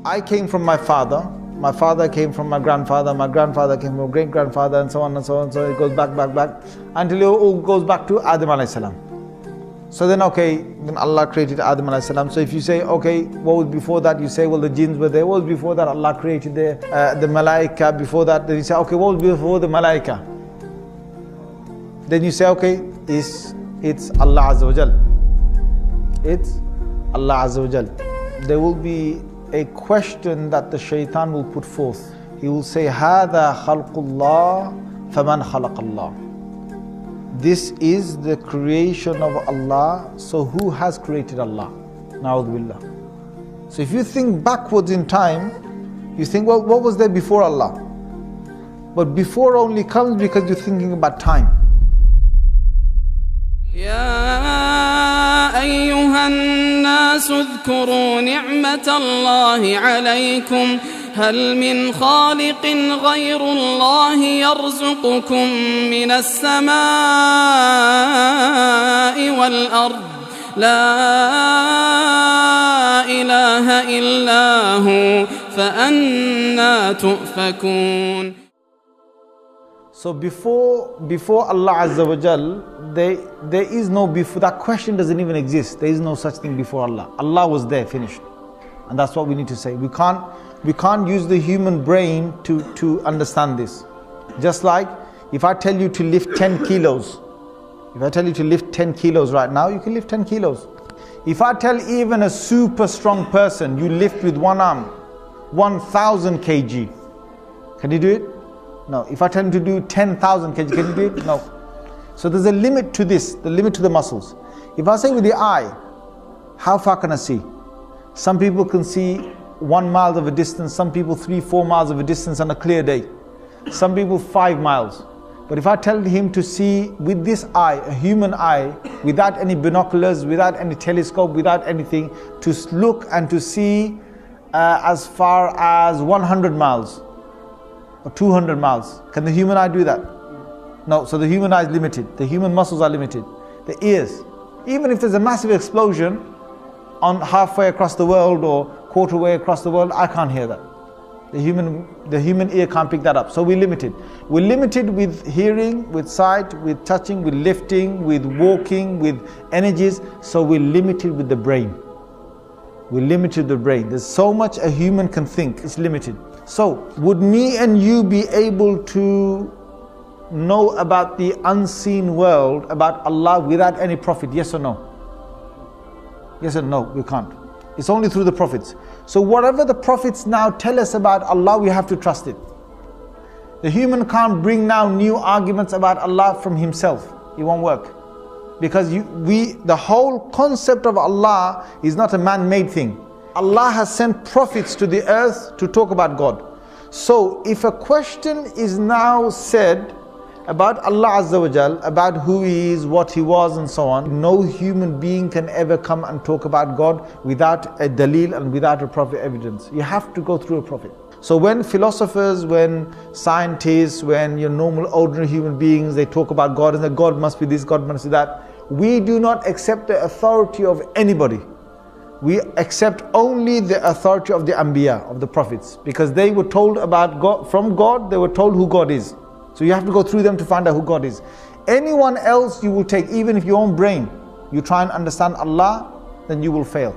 I came from my father came from my grandfather came from great-grandfather, and so on and so on. So it goes back, until it all goes back to Adam alayhi salam. So then then Allah created Adam alayhi salam. So if you say, okay, what was before that? You say, well, the jinns were there. What was before that? Allah created the malaika before that. Then you say, okay, what was before the malaika? Then you say, okay, it's Allah Azza wa Jal. It's Allah Azza wa Jal. There will be a question that the shaitan will put forth. He will say, هَذَا خَلْقُ اللَّهِ فَمَنْ خَلَقَ اللَّهِ. This is the creation of Allah, so who has created Allah? Na'udhu billah. So if you think backwards in time, you think, well, what was there before Allah? But before only comes because you're thinking about time. يا أيها الناس اذكروا نعمة الله عليكم هل من خالق غير الله يرزقكم من السماء والأرض لا إله إلا هو فأنى تؤفكون. So before Allah Azza wa Jal, there is no before. That question doesn't even exist. There is no such thing before Allah. Allah was there, finished. And that's what we need to say. We can't use the human brain to understand this. Just like if I tell you to lift 10 kilos. If I tell you to lift 10 kilos right now, you can lift 10 kilos. If I tell even a super strong person, you lift with one arm 1,000 kg. Can you do it? No. If I tell him to do 10,000 kg, can you do it? No. So there's a limit to this, the limit to the muscles. If I say with the eye, how far can I see? Some people can see 1 mile of a distance, some people 3-4 miles of a distance on a clear day. Some people 5 miles. But if I tell him to see with this eye, a human eye, without any binoculars, without any telescope, without anything, to look and to see as far as 100 miles or 200 miles. Can the human eye do that? No. So the human eye is limited. The human muscles are limited. The ears. Even if there's a massive explosion on halfway across the world or quarter way across the world, I can't hear that. The human ear can't pick that up. So we're limited. We're limited with hearing, with sight, with touching, with lifting, with walking, with energies. So we're limited with the brain. We're limited with the brain. There's so much a human can think. It's limited. So would me and you be able to know about the unseen world, about Allah, without any prophet? Yes or no? Yes or no? We can't. It's only through the prophets. So whatever the prophets now tell us about Allah, we have to trust it. The human can't bring now new arguments about Allah from himself. It won't work. Because the whole concept of Allah is not a man-made thing. Allah has sent prophets to the earth to talk about God. So if a question is now said about Allah Azza wa Jal, about who He is, what He was and so on, no human being can ever come and talk about God without a dalil and without a prophet evidence. You have to go through a prophet. So when philosophers, when scientists, when your normal ordinary human beings, they talk about God and that God must be this, God must be that, we do not accept the authority of anybody. We accept only the authority of the Anbiya, of the prophets, because they were told about God, from God, they were told who God is. So you have to go through them to find out who God is. Anyone else you will take, even if your own brain, you try and understand Allah, then you will fail.